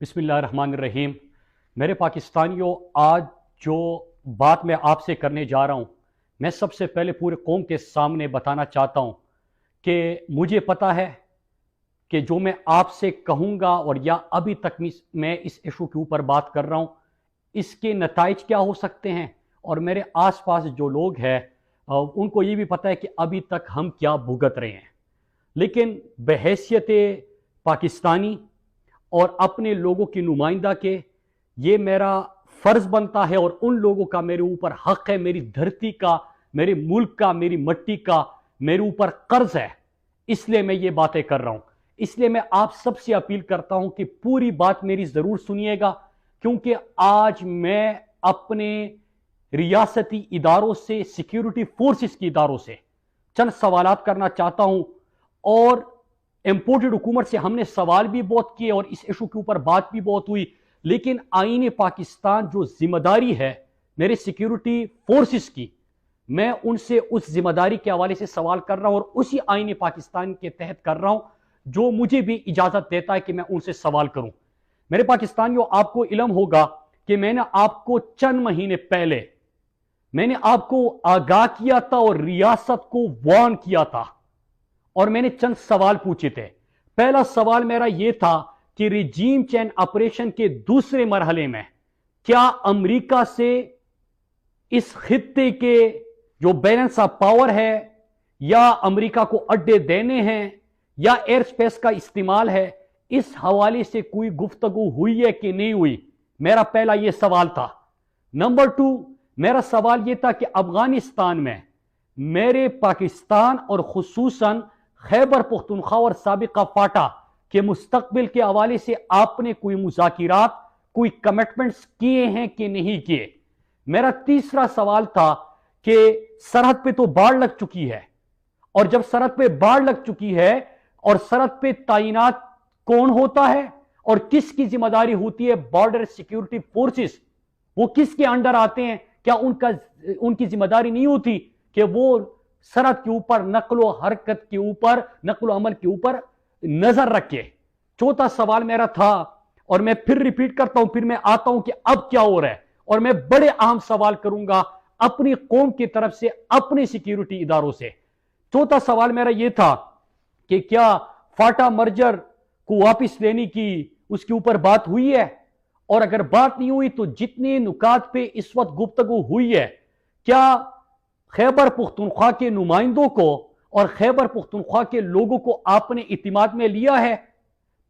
بسم اللہ الرحمن الرحیم۔ میرے پاکستانیوں، آج جو بات میں آپ سے کرنے جا رہا ہوں، میں سب سے پہلے پورے قوم کے سامنے بتانا چاہتا ہوں کہ مجھے پتا ہے کہ جو میں آپ سے کہوں گا اور یا ابھی تک میں اس ایشو کے اوپر بات کر رہا ہوں، اس کے نتائج کیا ہو سکتے ہیں، اور میرے آس پاس جو لوگ ہیں ان کو یہ بھی پتا ہے کہ ابھی تک ہم کیا بھگت رہے ہیں۔ لیکن بحیثیت پاکستانی اور اپنے لوگوں کی نمائندہ کے، یہ میرا فرض بنتا ہے اور ان لوگوں کا میرے اوپر حق ہے، میری دھرتی کا، میرے ملک کا، میری مٹی کا میرے اوپر قرض ہے، اس لیے میں یہ باتیں کر رہا ہوں۔ اس لیے میں آپ سب سے اپیل کرتا ہوں کہ پوری بات میری ضرور سنیے گا، کیونکہ آج میں اپنے ریاستی اداروں سے، سیکیورٹی فورسز کی اداروں سے چند سوالات کرنا چاہتا ہوں، اور امپورٹڈ حکومت سے ہم نے سوال بھی بہت کیے اور اس ایشو کے اوپر بات بھی بہت ہوئی، لیکن آئین پاکستان جو ذمہ داری ہے میرے سیکیورٹی فورسز کی، میں ان سے اس ذمہ داری کے حوالے سے سوال کر رہا ہوں اور اسی آئین پاکستان کے تحت کر رہا ہوں جو مجھے بھی اجازت دیتا ہے کہ میں ان سے سوال کروں۔ میرے پاکستانیوں، آپ کو علم ہوگا کہ میں نے آپ کو چند مہینے پہلے میں نے آپ کو آگاہ کیا تھا اور ریاست کو وارن کیا تھا، اور میں نے چند سوال پوچھے تھے۔ پہلا سوال میرا یہ تھا کہ ریجیم چینج آپریشن کے دوسرے مرحلے میں کیا امریکہ سے اس خطے کے جو بیلنس آف پاور ہے، یا امریکہ کو اڈے دینے ہیں، یا ایئر سپیس کا استعمال ہے، اس حوالے سے کوئی گفتگو ہوئی ہے کہ نہیں ہوئی؟ میرا پہلا یہ سوال تھا۔ نمبر 2، میرا سوال یہ تھا کہ افغانستان میں میرے پاکستان اور خصوصاً خیبر پختونخوا اور سابقہ فاٹا کے مستقبل کے حوالے سے آپ نے کوئی مذاکرات، کوئی کمٹمنٹس کیے ہیں کہ نہیں کیے؟ میرا تیسرا سوال تھا کہ سرحد پہ تو باڑ لگ چکی ہے، اور جب سرحد پہ باڑ لگ چکی ہے اور سرحد پہ تعینات کون ہوتا ہے اور کس کی ذمہ داری ہوتی ہے؟ بارڈر سیکیورٹی فورسز، وہ کس کے انڈر آتے ہیں؟ کیا ان کی ذمہ داری نہیں ہوتی کہ وہ سرحد کے اوپر نقل و حرکت کے اوپر، نقل و عمل کے اوپر نظر رکھے؟ چوتھا سوال میرا تھا، اور میں پھر ریپیٹ کرتا ہوں، پھر میں آتا ہوں کہ اب کیا ہو رہا ہے، اور میں بڑے اہم سوال کروں گا اپنی قوم کی طرف سے، اپنے سیکیورٹی اداروں سے۔ چوتھا سوال میرا یہ تھا کہ کیا فاٹا مرجر کو واپس لینے کی اس کے اوپر بات ہوئی ہے، اور اگر بات نہیں ہوئی تو جتنے نکات پہ اس وقت گفتگو ہوئی ہے، کیا خیبر پختونخوا کے نمائندوں کو اور خیبر پختونخوا کے لوگوں کو آپ نے اعتماد میں لیا ہے؟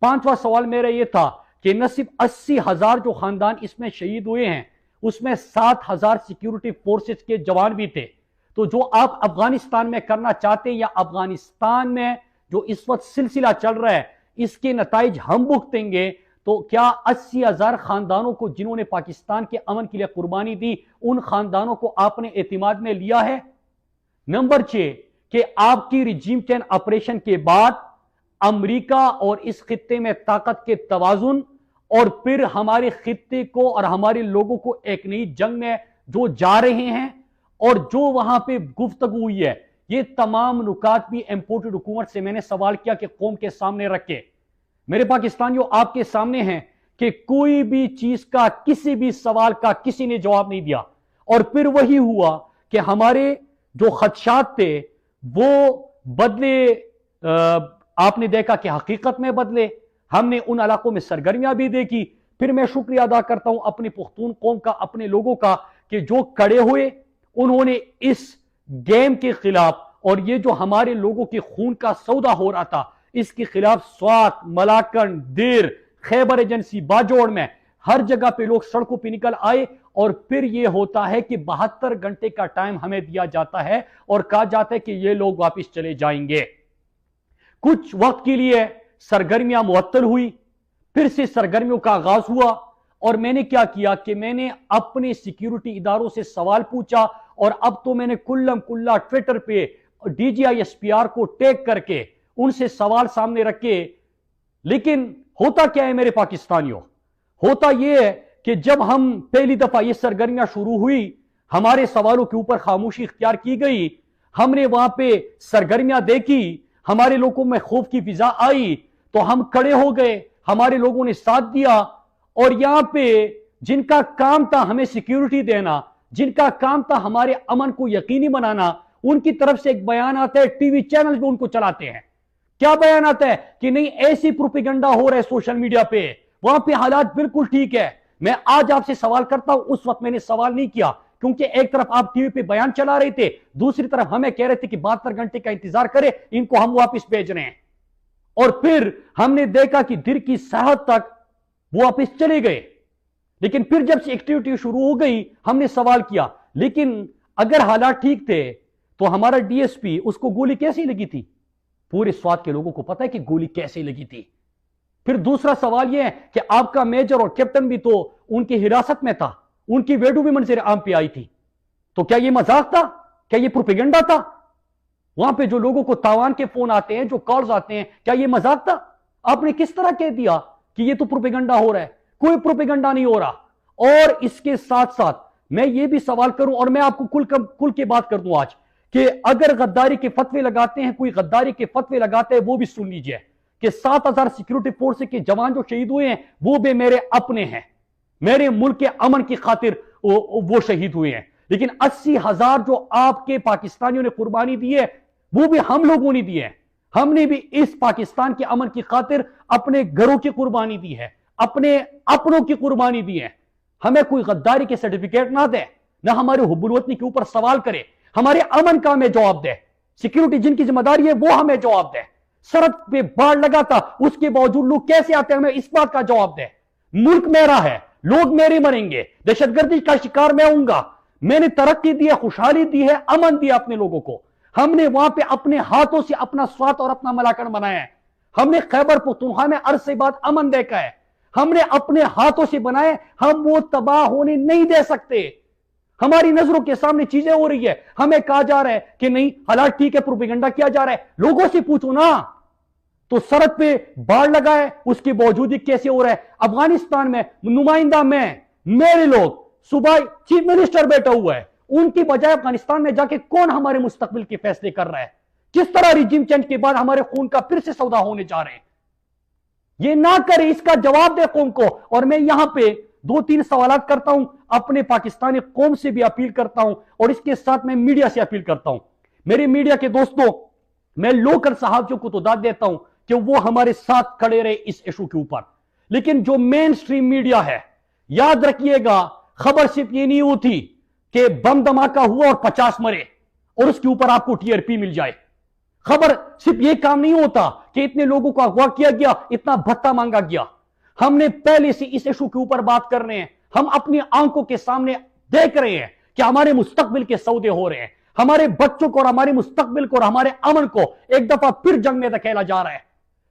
پانچواں سوال میرا یہ تھا کہ نہ صرف 80,000 جو خاندان اس میں شہید ہوئے ہیں، اس میں 7,000 سیکیورٹی فورسز کے جوان بھی تھے، تو جو آپ افغانستان میں کرنا چاہتے ہیں، یا افغانستان میں جو اس وقت سلسلہ چل رہا ہے، اس کے نتائج ہم بھگتیں گے، تو کیا 80,000 خاندانوں کو جنہوں نے پاکستان کے امن کے لیے قربانی دی، ان خاندانوں کو آپ نے اعتماد میں لیا ہے؟ نمبر 6، کہ آپ کی ریجیم چینج آپریشن کے بعد امریکہ اور اس خطے میں طاقت کے توازن، اور پھر ہمارے خطے کو اور ہمارے لوگوں کو ایک نئی جنگ میں جو جا رہے ہیں، اور جو وہاں پہ گفتگو ہوئی ہے، یہ تمام نکات بھی امپورٹڈ حکومت سے میں نے سوال کیا کہ قوم کے سامنے رکھے۔ میرے پاکستانیوں، آپ کے سامنے ہیں کہ کوئی بھی چیز کا، کسی بھی سوال کا کسی نے جواب نہیں دیا، اور پھر وہی ہوا کہ ہمارے جو خدشات تھے وہ بدلے، آپ نے دیکھا کہ حقیقت میں بدلے، ہم نے ان علاقوں میں سرگرمیاں بھی دیکھی۔ پھر میں شکریہ ادا کرتا ہوں اپنی پختون قوم کا، اپنے لوگوں کا، کہ جو کڑے ہوئے، انہوں نے اس گیم کے خلاف، اور یہ جو ہمارے لوگوں کے خون کا سودا ہو رہا تھا، اس کے خلاف سوات، ملاکنڈ، دیر، خیبر ایجنسی، باجوڑ میں ہر جگہ پہ لوگ سڑکوں پہ نکل آئے، اور پھر یہ ہوتا ہے کہ 72 گھنٹے کا ٹائم ہمیں دیا جاتا ہے اور کہا جاتا ہے کہ یہ لوگ واپس چلے جائیں گے۔ کچھ وقت کے لیے سرگرمیاں معطل ہوئی، پھر سے سرگرمیوں کا آغاز ہوا، اور میں نے کیا کیا کہ میں نے اپنے سیکیورٹی اداروں سے سوال پوچھا، اور اب تو میں نے کلم کلا ٹویٹر پہ DGI-SPR کو ٹیگ کر کے ان سے سوال سامنے رکھے۔ لیکن ہوتا کیا ہے میرے پاکستانیوں؟ ہوتا یہ ہے کہ جب ہم پہلی دفعہ یہ سرگرمیاں شروع ہوئی، ہمارے سوالوں کے اوپر خاموشی اختیار کی گئی، ہم نے وہاں پہ سرگرمیاں دیکھی، ہمارے لوگوں میں خوف کی فضا آئی، تو ہم کھڑے ہو گئے، ہمارے لوگوں نے ساتھ دیا، اور یہاں پہ جن کا کام تھا ہمیں سیکیورٹی دینا، جن کا کام تھا ہمارے امن کو یقینی بنانا، ان کی طرف سے ایک بیان آتا ہے، ٹی وی چینل جو ان کو چلاتے ہیں، کیا بیان آتا ہے کہ نہیں ایسی پروپیگنڈا ہو رہا ہے سوشل میڈیا پہ، وہاں پہ حالات بالکل ٹھیک ہے۔ میں آج آپ سے سوال کرتا ہوں، اس وقت میں نے سوال نہیں کیا کیونکہ ایک طرف آپ ٹی وی پہ بیان چلا رہے تھے، دوسری طرف ہمیں کہہ رہے تھے کہ 72 گھنٹے کا انتظار کرے، ان کو ہم واپس بھیج رہے ہیں، اور پھر ہم نے دیکھا کہ دیر کی ساحت تک وہ واپس چلے گئے۔ لیکن پھر جب سے ایکٹیویٹی شروع ہو گئی ہم نے سوال کیا، لیکن اگر حالات ٹھیک تھے تو ہمارا ڈی ایس پی اس کو گولی کیسی لگی تھی؟ پورے سوات کے لوگوں کو پتا ہے کہ گولی کیسے لگی تھی۔ پھر دوسرا سوال یہ ہے کہ آپ کا میجر اور کیپٹن بھی تو ان کی حراست میں تھا، ان کی ویڈیو بھی منظر عام پہ آئی تھی، تو کیا یہ مذاق تھا؟ کیا یہ پروپیگنڈا تھا؟ وہاں پہ جو لوگوں کو تاوان کے فون آتے ہیں، جو کالز آتے ہیں، کیا یہ مذاق تھا؟ آپ نے کس طرح کہہ دیا کہ یہ تو پروپیگنڈا ہو رہا ہے؟ کوئی پروپیگنڈا نہیں ہو رہا۔ اور اس کے ساتھ ساتھ میں یہ بھی سوال کروں، اور میں آپ کو کل کے بات کر دوں آج، کہ اگر غداری کے فتوے لگاتے ہیں، کوئی غداری کے فتوے لگاتے ہیں، وہ بھی سن لیجئے کہ 7000 سیکیورٹی فورس کے جوان جو شہید ہوئے ہیں وہ بھی میرے اپنے ہیں، میرے ملک کے امن کی خاطر وہ شہید ہوئے ہیں، لیکن 80,000 جو آپ کے پاکستانیوں نے قربانی دی ہے وہ بھی ہم لوگوں نے دی ہے۔ ہم نے بھی اس پاکستان کے امن کی خاطر اپنے گھروں کی قربانی دی ہے، اپنے اپنوں کی قربانی دی ہے۔ ہمیں کوئی غداری کے سرٹیفکیٹ نہ دے، نہ ہمارے حب الوطنی کے اوپر سوال کرے، ہمارے امن کا ہمیں جواب دے، سیکیورٹی جن کی ذمہ داری ہے وہ ہمیں جواب دے۔ سڑک پہ باڑ لگا تھا، اس کے باوجود لوگ کیسے آتے ہیں، ہمیں اس بات کا جواب دے۔ ملک میرا ہے، لوگ میرے مریں گے، دہشت گردی کا شکار میں ہوں گا، میں نے ترقی دی ہے، خوشحالی دی ہے، امن دیا اپنے لوگوں کو۔ ہم نے وہاں پہ اپنے ہاتھوں سے اپنا سوات اور اپنا ملاکنڈ بنایا ہے، ہم نے خیبر پختونخوا میں عرصے بعد امن دیکھا ہے، ہم نے اپنے ہاتھوں سے بنائے، ہم وہ تباہ ہونے نہیں دے سکتے۔ ہماری نظروں کے سامنے چیزیں ہو رہی ہے، ہمیں کہا جا رہا ہے کہ نہیں حالات ٹھیک ہے، پروپیگنڈا کیا جا رہا ہے۔ لوگوں سے پوچھو نا، تو سڑک پہ باڑ لگا ہے، اس کے باوجود ہی کیسے ہو رہا ہے؟ افغانستان میں نمائندہ میں، میرے لوگ، صوبائی چیف منسٹر بیٹھا ہوا ہے، ان کی بجائے افغانستان میں جا کے کون ہمارے مستقبل کے فیصلے کر رہا ہے؟ کس طرح ریجیم چینج کے بعد ہمارے خون کا پھر سے سودا ہونے جا رہے ہیں؟ یہ نہ کرے، اس کا جواب دے قوم کو۔ اور میں یہاں پہ 2-3 سوالات کرتا ہوں، اپنے پاکستانی قوم سے بھی اپیل کرتا ہوں، اور اس کے ساتھ میں میڈیا سے اپیل کرتا ہوں۔ میرے میڈیا کے دوستوں، میں لوکل صحافیوں کو تو داد دیتا ہوں کہ وہ ہمارے ساتھ کھڑے رہے اس ایشو کے اوپر، لیکن جو مین سٹریم میڈیا ہے، یاد رکھیے گا، خبر صرف یہ نہیں ہوتی کہ بم دھماکہ ہوا اور 50 مرے اور اس کے اوپر آپ کو ٹی آر پی مل جائے۔ خبر صرف یہ کام نہیں ہوتا کہ اتنے لوگوں کو اغوا کیا گیا، اتنا بھتہ مانگا گیا۔ ہم نے پہلے سے اس ایشو کے اوپر بات کر رہے ہیں، ہم اپنی آنکھوں کے سامنے دیکھ رہے ہیں کہ ہمارے مستقبل کے سودے ہو رہے ہیں، ہمارے بچوں کو اور ہمارے مستقبل کو اور ہمارے امن کو ایک دفعہ پھر جنگ میں دھکیلا جا رہا ہے،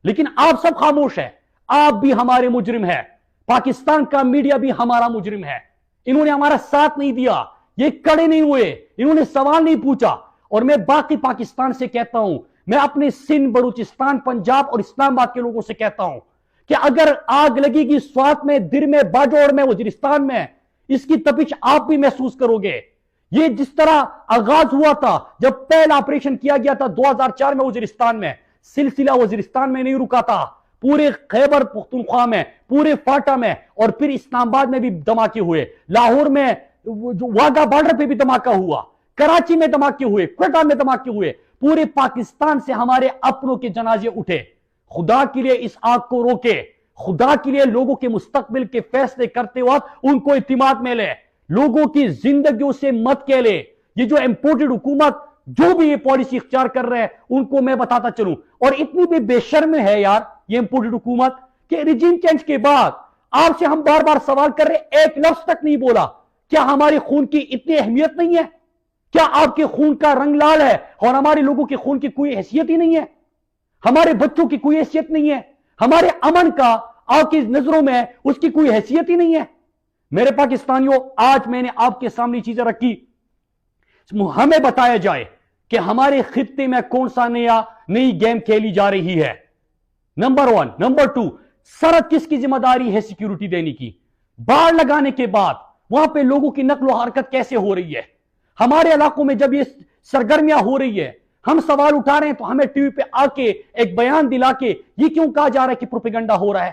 لیکن آپ سب خاموش ہیں۔ آپ بھی ہمارے مجرم ہیں، پاکستان کا میڈیا بھی ہمارا مجرم ہے۔ انہوں نے ہمارا ساتھ نہیں دیا، یہ کڑے نہیں ہوئے، انہوں نے سوال نہیں پوچھا۔ اور میں باقی پاکستان سے کہتا ہوں، میں اپنے سندھ، بلوچستان، پنجاب اور اسلام آباد کے لوگوں سے کہتا ہوں کہ اگر آگ لگے گی سوات میں، در میں، باجوڑ میں، وزیرستان میں، اس کی تپش آپ بھی محسوس کرو گے۔ یہ جس طرح آغاز ہوا تھا، جب پہلا آپریشن کیا گیا تھا 2004 میں وزیرستان میں، سلسلہ وزیرستان میں نہیں رکا تھا، پورے خیبر پختونخوا میں، پورے فاٹا میں، اور پھر اسلام آباد میں بھی دھماکے ہوئے، لاہور میں جو واگا بارڈر پہ بھی دھماکہ ہوا، کراچی میں دھماکے ہوئے، کوئٹہ میں دھماکے ہوئے، پورے پاکستان سے ہمارے اپنوں کے جنازے اٹھے۔ خدا کے لیے اس آگ کو روکے، خدا کے لیے لوگوں کے مستقبل کے فیصلے کرتے وقت ان کو اعتماد میں لے، لوگوں کی زندگیوں سے مت کہہ لے۔ یہ جو امپورٹڈ حکومت جو بھی یہ پالیسی اختیار کر رہے ہیں ان کو میں بتاتا چلوں، اور اتنی بھی بے شرم ہے یار یہ امپورٹڈ حکومت کہ ریجیم چینج کے بعد آپ سے ہم بار بار سوال کر رہے، ایک لفظ تک نہیں بولا۔ کیا ہمارے خون کی اتنی اہمیت نہیں ہے؟ کیا آپ کے خون کا رنگ لال ہے اور ہمارے لوگوں کے خون کی کوئی حیثیت ہی نہیں ہے؟ ہمارے بچوں کی کوئی حیثیت نہیں ہے؟ ہمارے امن کا آپ کی نظروں میں اس کی کوئی حیثیت ہی نہیں ہے؟ میرے پاکستانیوں، آج میں نے آپ کے سامنے چیزیں رکھی، ہمیں بتایا جائے کہ ہمارے خطے میں کون سا نئی گیم کھیلی جا رہی ہے۔ نمبر 1، نمبر 2، سرحد کس کی ذمہ داری ہے سیکیورٹی دینے کی؟ باڑ لگانے کے بعد وہاں پہ لوگوں کی نقل و حرکت کیسے ہو رہی ہے؟ ہمارے علاقوں میں جب یہ سرگرمیاں ہو رہی ہے، ہم سوال اٹھا رہے ہیں تو ہمیں ٹی وی پہ آ کے ایک بیان دلا کے یہ کیوں کہا جا رہا ہے کہ پروپیگنڈا ہو رہا ہے؟